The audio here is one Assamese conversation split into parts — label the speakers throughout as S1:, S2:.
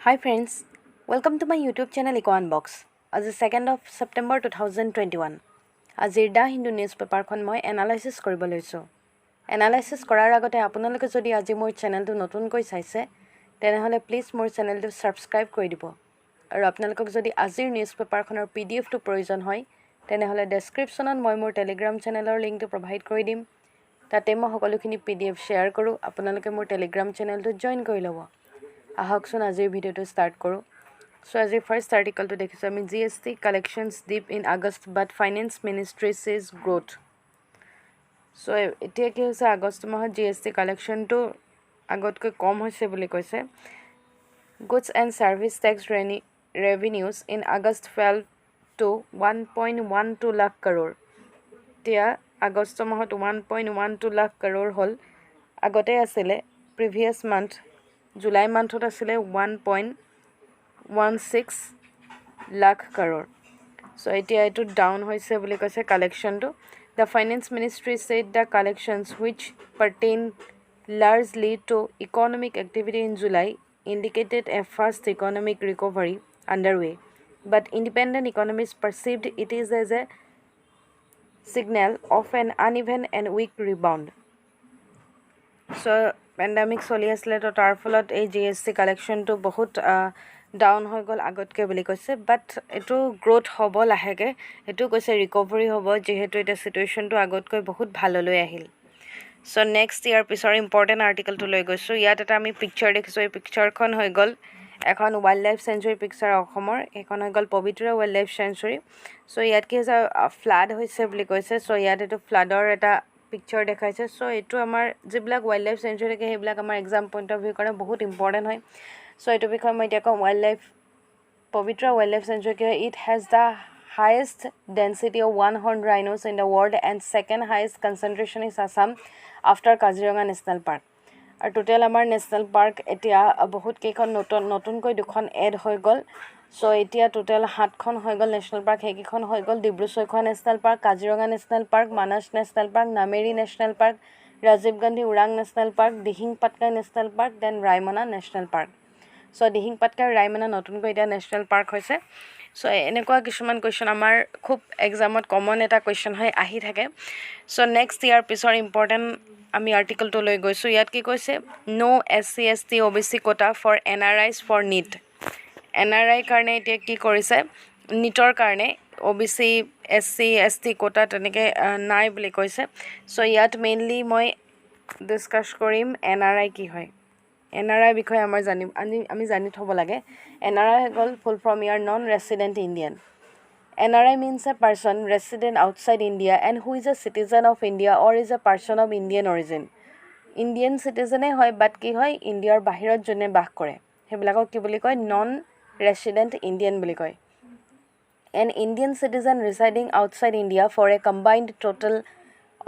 S1: Hi friends, welcome to my YouTube channel UNBOX. As the 2nd of September 2021. আজিৰ দা হিন্দু নিউজ পেপাৰখন মই এনালাইচিছ কৰিব লৈছোঁ। এনালাইচিছ কৰাৰ আগতে আপোনালোকে যদি আজি মোৰ চেনেলটো নতুনকৈ চাইছে তেনেহ'লে প্লিজ মোৰ চেনেলটো ছাবস্ক্ৰাইব কৰি দিব। আৰু আপোনালোকক যদি আজিৰ নিউজ পেপাৰখনৰ PDFটো প্ৰয়োজন হয় তেনেহ'লে ডেছক্ৰিপশ্যনত মই মোৰ টেলিগ্ৰাম চেনেলৰ লিংকটো প্ৰভাইড কৰি দিম। তাতে মই সকলোখিনি PDF শ্বেয়াৰ কৰোঁ। আপোনালোকে মোৰ টেলিগ্ৰাম চেনেলটো জইন কৰি ল'ব। আহকচোন আজিৰ ভিডিঅ'টো ষ্টাৰ্ট কৰোঁ। চ' আজিৰ ফাৰ্ষ্ট আৰ্টিকলটো দেখিছোঁ আমি GST collections deep in August but finance ministry চেজ গ্ৰ'থ। চ' এতিয়া কি হৈছে, আগষ্ট মাহত GST কালেকশ্যনটো আগতকৈ কম হৈছে বুলি কৈছে। Goods and services tax revenues in August fell to 1.12 lakh crore. এতিয়া আগষ্ট মাহত 1.12 লাখ কাৰোৰ হ'ল। আগতে আছিলে প্ৰিভিয়াছ মান্থ জুলাই মান্থত আছিলে 1.16 লাখ কাৰোৰ। চ' এতিয়া এইটো ডাউন হৈছে বুলি কৈছে কালেকশ্যনটো। The finance ministry said the collections which pertain largely to economic activity in July indicated a fast economic recovery underway, but independent economist perceived it is as a signal of an uneven and weak rebound. So pandemic চলি আছিলে, তো তাৰ ফলত এই GST কালেকশ্যনটো বহুত ডাউন হৈ গ'ল আগতকৈ বুলি কৈছে। বাট এইটো গ্ৰ'থ হ'ব লাহেকৈ, এইটো কৈছে ৰিকভাৰী হ'ব, যিহেতু এতিয়া চিটুৱেশ্যনটো আগতকৈ বহুত ভাললৈ আহিল। চ' নেক্সট ইয়াৰ পিছৰ ইম্পৰ্টেণ্ট আৰ্টিকেলটো লৈ গৈছোঁ। ইয়াত এটা আমি পিকচাৰ দেখিছোঁ। এই পিকচাৰখন হৈ গ'ল এখন ৱাইল্ড লাইফ চেঞ্চুৰী পিকচাৰ অসমৰ। এইখন হৈ গ'ল পবিতৰা ৱাইল্ড লাইফ চেঞ্চুৰী। চ' ইয়াত কি হৈছে, ফ্লাড হৈছে বুলি কৈছে। চ' ইয়াত এইটো ফ্লাডৰ এটা পিকচাৰ দেখাইছে। চ' এইটো আমাৰ যিবিলাক ৱাইল্ড লাইফ চেঞ্চুৰী থাকে সেইবিলাক আমাৰ এক্সাম পইণ্ট অফ ভিউ কাৰণে বহুত ইম্পৰ্টেণ্ট হয়। চ' এইটো বিষয়ে মই এতিয়া ক'ম। পবিতৰা ৱাইল্ড লাইফ চেঞ্চুৰী কি হয়, it has the highest density of one-horned rhinos in the world and second highest concentration is Assam after Kaziranga National Park. আৰু টোটেল আমাৰ নেশ্যনেল পাৰ্ক এতিয়া বহুত কেইখন নতুনকৈ দুখন এড হৈ গ'ল। চ' এতিয়া টোটেল 7খন হৈ গ'ল নেশ্যনেল পাৰ্ক। সেইকেইখন হৈ গ'ল Dibru Saikhowa national park, Kaziranga national park, Manas national park, Nameri national park, Rajiv Gandhi Orang national park, Dihing Patkai national park, then Raimona national park. So' Dihing Patkai Raimona নতুনকৈ এতিয়া নেশ্যনেল পাৰ্ক হৈছে। চ' এনেকুৱা কিছুমান কুৱেশ্যন আমাৰ খুব এক্সামত কমন এটা কুৱেশ্যন হয়, আহি থাকে। চ' নেক্সট ইয়াৰ পিছৰ ইম্পৰ্টেণ্ট আমি আৰ্টিকেলটো লৈ গৈছোঁ। ইয়াত কি কৈছে, ন' SC ST OBC quota for NRIs for NEET. NRI কাৰণে এতিয়া কি কৰিছে, নিটৰ কাৰণে OBC SC ST কোটা তেনেকৈ নাই বুলি কৈছে। চ' ইয়াত মেইনলি মই ডিছকাছ কৰিম NRI কি হয়। NRI বিষয়ে আমি জানি থ'ব লাগে। NRI হৈ গ'ল ফুল form year non resident Indian. NRI means a person resident outside India and who is a citizen of India or is a person of Indian origin. Indian চিটিজেনে হয়, বাট কি হয়, ইণ্ডিয়াৰ বাহিৰত যোনে বাস কৰে সেইবিলাকক কি বুলি কয়, নন ৰেচিডেণ্ট ইণ্ডিয়ান বুলি কয়। An Indian citizen residing outside India for a combined total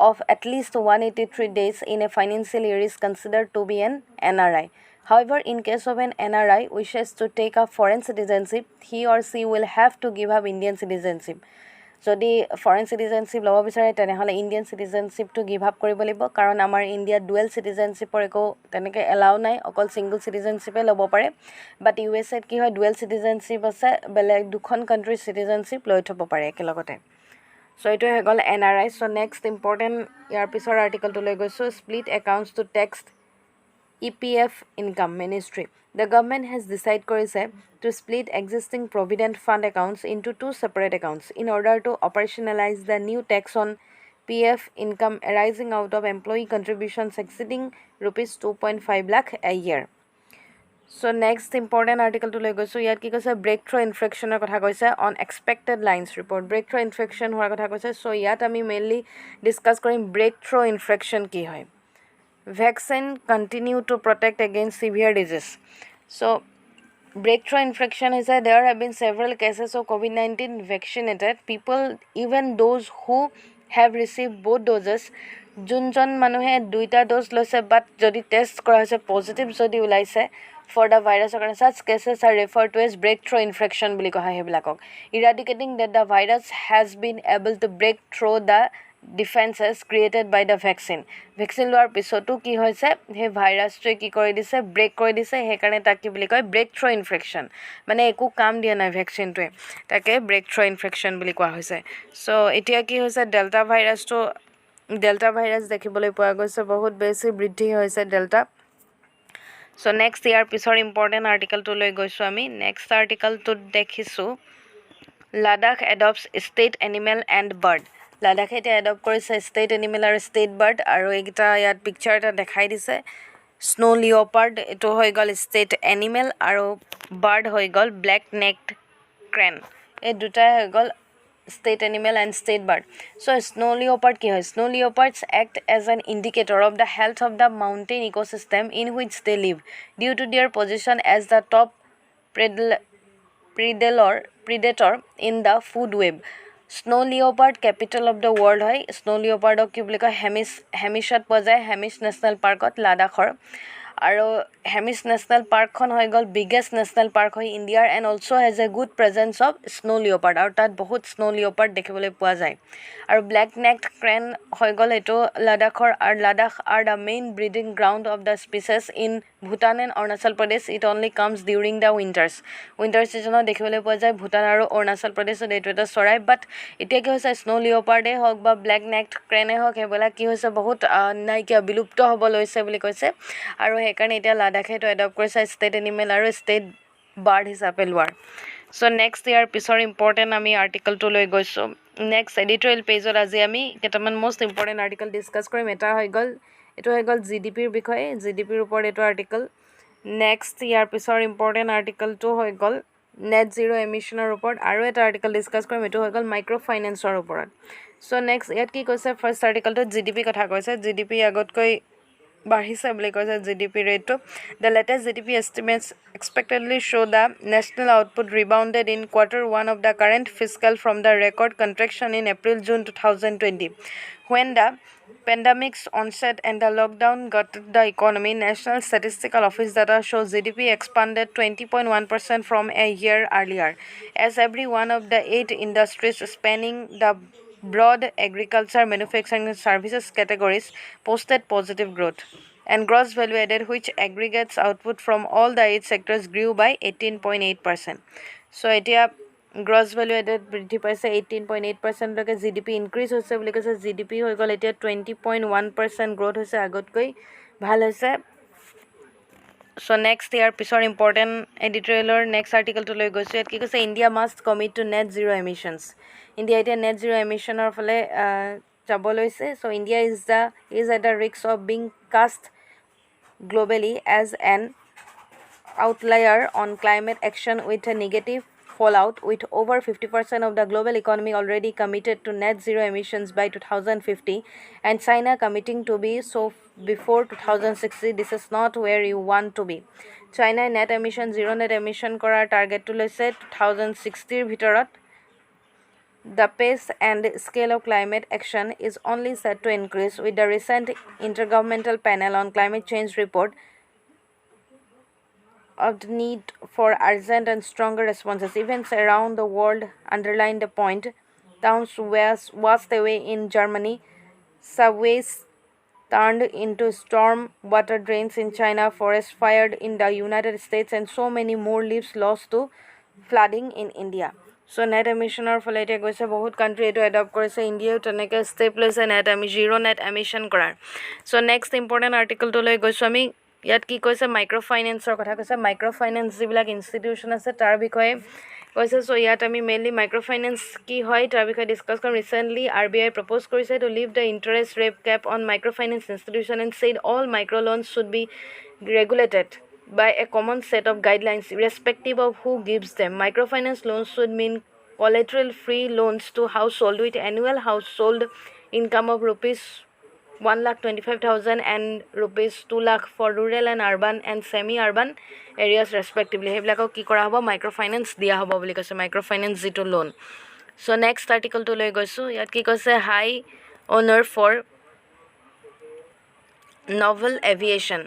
S1: of at least 183 days in a financial year is considered to be an NRI. However, in case of an NRI wishes to take up foreign citizenship, he or she will have to give up Indian citizenship. যদি ফৰেইন চিটিজেনশ্বিপ ল'ব বিচাৰে তেনেহ'লে ইণ্ডিয়ান চিটিজেনশ্বিপটো গিভ আপ কৰিব লাগিব, কাৰণ আমাৰ ইণ্ডিয়াত ডুৱেল চিটিজেনশ্বিপৰ একো তেনেকৈ এলাউ নাই, অকল ছিংগল চিটিজেনশ্বিপে ল'ব পাৰে। বাট USAত কি হয়, ডুৱেল চিটিজেনশ্বিপ আছে, বেলেগ দুখন কাণ্ট্ৰিৰ চিটিজেনশ্বিপ লৈ থ'ব পাৰে একেলগতে। চ' এইটোৱে হৈ গ'ল NRI। চ' নেক্সট ইম্পৰ্টেণ্ট ইয়াৰ পিছৰ আৰ্টিকেলটো লৈ গৈছোঁ, split accounts to tax EPF income ministry. The government has decide কৰিছে to split existing provident fund accounts into 2 separate accounts in order to operationalise the new tax on PF income arising out of employee contributions exceeding ₹2.5 lakh a year. So' next important আৰ্টিকেলটো লৈ গৈছোঁ। ইয়াত কি কৈছে, ব্ৰেক থ্ৰু ইনফ্লেকশ্যনৰ কথা কৈছে on expected lines report. Breakthrough infection হোৱাৰ কথা কৈছে। চ' ইয়াত আমি মেইনলি ডিছকাছ কৰিম ব্ৰেক থ্ৰু ইনফ্লেকশ্যন কি হয়। Vaccine continue to protect against severe disease. So' breakthrough infection হৈছে, there have been several cases of COVID-19 vaccinated people even those who have received both doses. যোনজন মানুহে 2টা ড'জ লৈছে বাট যদি টেষ্ট কৰা হৈছে পজিটিভ যদি ওলাইছে ফৰ দ্য ভাইৰাছৰ কাৰণে, such cases are refer to as breakthrough infection বুলি কোৱা হয় সেইবিলাকক। Eradicating that the virus has been able to break through the defences created by the vaccine vaccine লোৱাৰ পিছতো কি হৈছে সেই ভাইৰাছটোৱে কি কৰি দিছে ব্ৰেক কৰি দিছে সেইকাৰণে তাক কি বুলি কয় ব্ৰেক থ্ৰ' ইনফেকশ্যন মানে একো কাম দিয়া নাই ভেকচিনটোৱে তাকে ব্ৰেক থ্ৰ' ইনফেকশ্যন বুলি কোৱা হৈছে চ' এতিয়া কি হৈছে ডেল্টা ভাইৰাছ দেখিবলৈ পোৱা গৈছে বহুত বেছি বৃদ্ধি হৈছে ডেল্টা চ' নেক্সট ইয়াৰ পিছৰ ইম্পৰ্টেণ্ট আৰ্টিকেলটো লৈ গৈছোঁ আমি নেক্সট আৰ্টিকেলটোত দেখিছোঁ Ladakh adopts state animal and bird লাডাখে এতিয়া এডপ্ট কৰিছে ষ্টেট এনিমেল আৰু ষ্টেট বাৰ্ড আৰু এইকেইটা ইয়াত পিকচাৰ এটা দেখাই দিছে স্নো লিঅ'পাৰ্ড এইটো হৈ গ'ল ষ্টেট এনিমেল আৰু বাৰ্ড হৈ গ'ল ব্লেক নেকড ক্ৰেন এই দুটাই হৈ গ'ল state animal and state bird so' snow leopard কি হয় snow leopards act as an indicator of the health of the mountain ecosystem in which they live due to their position as the top predator in the food web snow leopard capital of the world হয় স্নো লিঅ'পাৰ্ডক কি বুলি কয় হেমিছত পোৱা যায় হেমিছ নেশ্যনেল পাৰ্কত লাডাখৰ আৰু হেমিছ নেশ্যনেল পাৰ্কখন হৈ গ'ল বিগেষ্ট নেশ্যনেল পাৰ্ক হয় ইণ্ডিয়াৰ and also' has a good presence of snow leopard আৰু তাত বহুত স্নো লিঅ'পাৰ্ড দেখিবলৈ পোৱা যায় আৰু ব্লেক নেকড ক্ৰেন হৈ গ'ল এইটো লাডাখৰ আৰু Ladakh are the main breeding ground of the species in Bhutan and Arunachal Pradesh it only comes during the winter ছিজনত দেখিবলৈ পোৱা যায় ভূটান আৰু অৰুণাচল প্ৰদেশত এইটো এটা চৰাই বাট এতিয়া কি হৈছে স্নো লিঅ'পাৰ্ডেই হওক বা ব্লেক নেকড ক্ৰেনেই হওক সেইবিলাক কি হৈছে বহুত নাইকিয়া বিলুপ্ত হ'ব লৈছে বুলি কৈছে আৰু সেইকাৰণে এতিয়া লাডাখে এইটো এডপ্ট কৰিছে ষ্টেট এনিমেল আৰু ষ্টেট বাৰ্ড হিচাপে লোৱাৰ চ' নেক্সট ইয়াৰ পিছৰ ইম্পৰ্টেণ্ট আমি আৰ্টিকেলটো লৈ গৈছোঁ নেক্সট এডিটৰিয়েল পেজত আজি আমি কেইটামান মষ্ট ইম্পৰ্টেণ্ট আৰ্টিকেল ডিছকাছ কৰিম এইটো হৈ গ'ল GDPৰ বিষয়ে GDPৰ ওপৰত এইটো আৰ্টিকেল নেক্সট ইয়াৰ পিছৰ ইম্পৰ্টেণ্ট আৰ্টিকেলটো হৈ গ'ল নেট জিৰ' এমিশ্যনৰ ওপৰত আৰু এটা আৰ্টিকেল ডিছকাছ কৰিম এইটো হৈ গ'ল মাইক্ৰ' ফাইনেন্সৰ ওপৰত চ' নেক্সট ইয়াত কি কৈছে ফাৰ্ষ্ট আৰ্টিকেলটোত GDP কথা কৈছে GDP আগতকৈ বাঢ়িছে বুলি কৈছে GDP ৰেটটো the latest GDP estimates expectedly show the national output rebounded in Q1 of the current fiscal from the record contraction in April-June 2020 when the pandemic's onset and the lockdown gutted the economy. National Statistical Office data shows GDP expanded 20.1% from a year earlier, as every one of the 8 industries spanning the broad agriculture, manufacturing, and services categories posted positive growth. And gross value added, which aggregates output from all the 8 sectors, grew by 18.8%. So, এতিয়া গ্ৰছ ভেলু এডেড বৃদ্ধি পাইছে 18.8%লৈকে GDP ইনক্ৰিজ হৈছে বুলি কৈছে GDP হৈ গ'ল এতিয়া 20.1% গ্ৰ'থ হৈছে আগতকৈ ভাল হৈছে চ' নেক্সট ইয়াৰ পিছৰ ইম্পৰ্টেণ্ট এডিটৰিয়েলৰ নেক্সট আৰ্টিকেলটো লৈ গৈছোঁ ইয়াত কি কৈছে India must commit to net zero' emissions India এতিয়া নেট জিৰ' এমিশ্যনৰ ফালে যাব লৈছে so' India is at the risk of being cast globally as an outlier on climate action with a negative fallout, with over 50% of the global economy already committed to net zero emissions by 2050 and China committing to be so before 2060. This is not where you want to be. China net emission zero net emission korar target to loise 2060 ভিতৰত The pace and scale of climate action is only set to increase with the recent Intergovernmental Panel on Climate Change report of the need for urgent and stronger responses. Events around the world underline the point. Towns washed away in Germany, subways turned into storm water drains in China, forests fired in the United States, and so many more lives lost to flooding in India. So' net এমিশ্যনৰ ফালে এতিয়া গৈছে বহুত কাণ্ট্ৰি এইটো এডপ্ট কৰিছে ইণ্ডিয়াও তেনেকৈ ষ্টেপ লৈছে জিৰ' নেট এমিশ্যন কৰাৰ চ' নেক্সট ইম্পৰ্টেণ্ট আৰ্টিকেলটো লৈ গৈছোঁ আমি ইয়াত কি কৈছে মাইক্ৰ' ফাইনেন্সৰ কথা কৈছে মাইক্ৰ' ফাইনেন্স যিবিলাক ইনষ্টিটিউশ্যন আছে তাৰ বিষয়ে কৈছে চ' ইয়াত আমি মেইনলি মাইক্ৰ' ফাইনেন্স কি হয় তাৰ বিষয়ে ডিছকাছ কৰিম ৰিচেণ্টলি RBI প্ৰপ'জ কৰিছে to leave the interest rate cap on microfinance institution and said all micro' loans should be regulated by a common set of guidelines irrespective of who gives them. Microfinance loans should mean collateral-free loans to household with annual household income of rupees 1,25,000 and rupees 2 lakh for rural and urban and semi-urban areas respectively. সেইবিলাকক কি কৰা হ'ব মাইক্ৰ'ফাইনেন্স দিয়া হ'ব বুলি কৈছে মাইক্ৰ'ফাইনেন্স যিটো লোন চ' নেক্সট আৰ্টিকলটো লৈ গৈছোঁ ইয়াত কি কৈছে হাই অনাৰ ফৰ নভেল এভিয়েশ্যন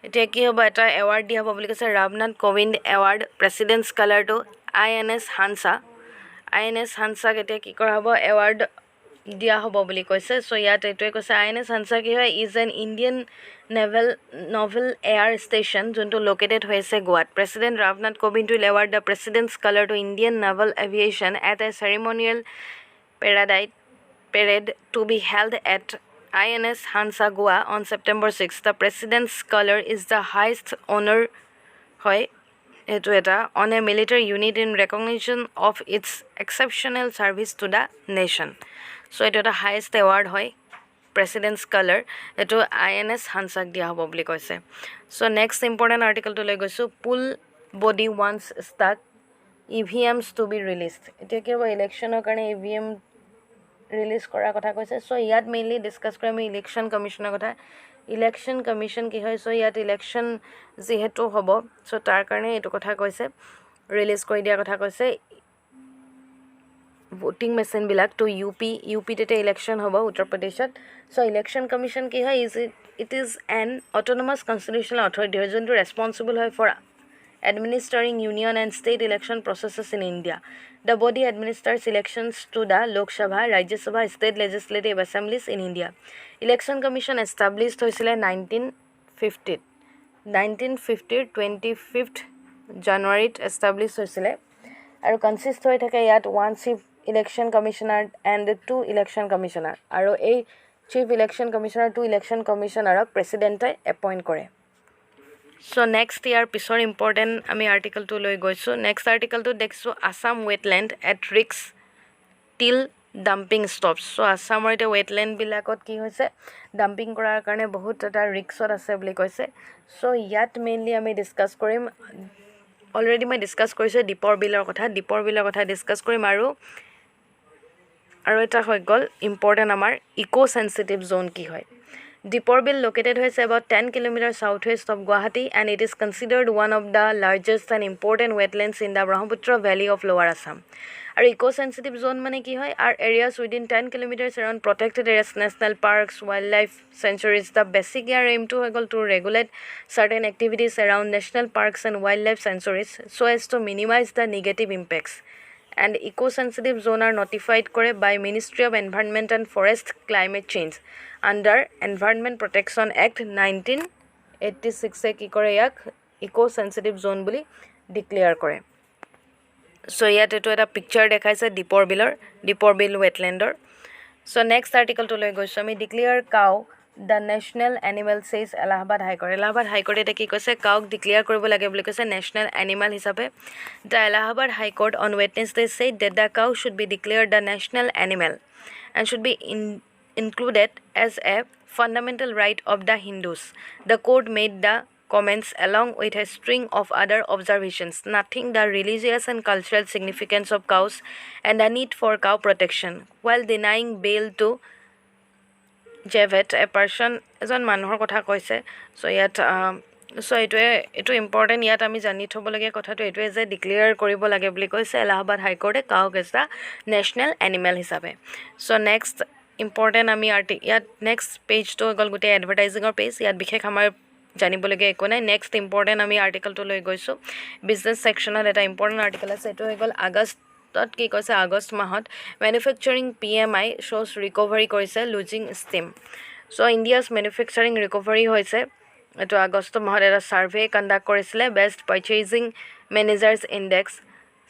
S1: এতিয়া কি হ'ব এটা এৱাৰ্ড দিয়া হ'ব বুলি কৈছে ৰামনাথ কোবিন্দ এৱাৰ্ড প্ৰেচিডেণ্টছ কালাৰটো INS হানছাক এতিয়া কি কৰা হ'ব এৱাৰ্ড দিয়া হ'ব বুলি কৈছে সো ইয়াত এইটোৱে কৈছে INS হানসা কি হয় is an Indian novel air station যোনটো লোকেটেড হৈছে গোৱাত president Ramnath Kovind will award the president's color to Indian naval aviation at a ceremonial parade to be held at INS Hansa Goa on September 6. The president's color is the highest honor হয় এইটো এটা on a military unit in recognition of its exceptional service to the nation. So এইটো এটা highest award হয় president's color এইটো INS হানসাক দিয়া হ'ব বুলি কৈছে so next important article to লৈ গৈছো pull body once stuck EVMs to be released এতিয়া কি হ'ব ইলেকশ্যনৰ কাৰণে EVM ৰিলিজ কৰাৰ কথা কৈছে সো ইয়াত মেইনলি ডিসকাস কৰিম আমি ইলেকশ্যন কমিশনৰ কথা ইলেকশ্যন কমিশন কি হয় সো ইয়াত ইলেকশ্যন যেহেতু হ'ব সো তাৰ কাৰণে এইটো কথা কৈছে ৰিলিজ কৰি দিয়া কথা কৈছে voting machine bilak to UP tete election hobo Uttar Pradeshot so election commission ki hoy it is an autonomous constitutional authority who is responsible for administering union and state election processes in India the body administers elections to the Lok Sabha Rajya Sabha state legislative assemblies in India election commission established hoisile 1950 25th January established hoisile aru consist hoi thake yat one chief election commissioner and 2 election commissioner aru ei chief election commissioner 2 election commissioner president appoint kore so next year pisor important ami article to loi goisu next article to deksu Assam wetland at risk till dumping stops so Assamor ite wetland bilakot ki hoise dumping korar karone bahut eta riskot ase boli koise so yat mainly ami discuss korim already মই ডিসকাস কৰিছো দীপৰ বিলৰ কথা ডিসকাস কৰিম আৰু এটা হৈ গল ইম্পৰ্টেন্ট আমাৰ ইকো সেনসিটিভ জোন কি হয় দীপৰ বিল লোকেটেড হৈছে about 10 km southwest of Guwahati and it is considered one of the largest and important wetlands in the Brahmaputra Valley of Lower Assam আৰু ইকো সেনসিটিভ জোন মানে কি হয় are areas within 10 km around protected areas national parks wildlife sanctuaries the basic aim to to regulate certain activities around national parks and wildlife sanctuaries so as to minimize the negative impacts and eco-sensitive zone are notified by Ministry of Environment and Forest Climate Change under Environment Protection Act 1986 ki kore yak eco-sensitive zone boli declare kore so yat eto eta picture dekhaise Deepor Bill wetlander so next article to loi goisu ami declare cow the national animal says Allahabad High Court eta ki koise cow declare koribo lage boli koise national animal hisabe the Allahabad High Court on Wednesday said that the cow should be declared the national animal and should be included as a fundamental right of the Hindus the court made the comments along with a string of other observations nothing the religious and cultural significance of cows and the need for cow protection while denying bail to Javet a person এজন মানুহৰ কথা কৈছে সো ইয়াত সো এটো ইম্পৰ্টেন্ট ইয়াত আমি জানি থব লাগে কথাটো এটোৱে যে ডিক্লেয়াৰ কৰিব লাগে বুলি কৈছে এলাহাবাদ হাই কোৰ্টে কাউক এজ দা নেশনাল এনিমেল হিচাপে সো নেক্সট ইম্পৰ্টেন্ট আমি ইয়াত নেক্সট পেজটো গল গুটে এডভাৰটাইজিংৰ পেজ ইয়াত বিশেষ আমাৰ জানিবলগে একো নাই নেক্সট ইম্পৰ্টেন্ট আমি আৰ্টিকেলটো লৈ গৈছো বিজনেছ সেকশনত এটা ইম্পৰ্টেন্ট আৰ্টিকেল আছে এটো হৈ গল আগষ্ট কি কৈছে আগষ্ট মাহত ম্যানুফ্যাকচাৰিং PMI shows recovery কৰিছে losing steam so India's manufacturing recovery হৈছে এটো আগষ্ট মাহত এটা সাৰ্ভে কন্ডাক্ট কৰিছিলে best purchasing managers index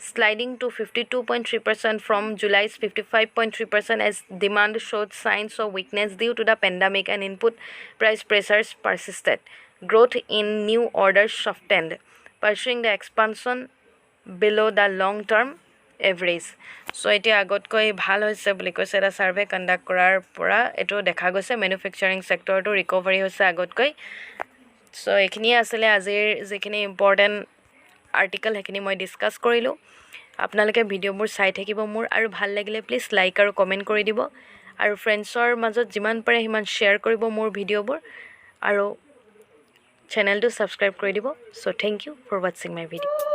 S1: sliding to 52.3% from July's 55.3% as demand showed signs of weakness due to the pandemic and input price pressures persisted growth in new orders softened pursuing the expansion below the long term average so এটি আগতকৈ ভাল হৈছে বুলি কৈছে এটা সাৰ্ভে কন্ডাক্ট কৰাৰ পৰা এটো দেখা গৈছে ম্যানুফ্যাকচাৰিং সেক্টৰটো ৰিকভাৰি হৈছে আগতকৈ so এখিনি আসলে আজিৰ যেখিনি ইম্পৰ্টেন্ট আৰ্টিকেল হেখিনি মই ডিসকাস কৰিলো আপোনালোকে ভিডিওবোৰ চাই থাকিব মোৰ আৰু ভাল লাগিলে প্লিজ লাইক আৰু কমেন্ট কৰি দিব আৰু ফ্ৰেণ্ডছৰ মাজত যিমান পাৰে হিমান শেয়াৰ কৰিব মোৰ ভিডিওবোৰ আৰু চেনেলটো সাবস্ক্ৰাইব কৰি দিব so thank you for watching my video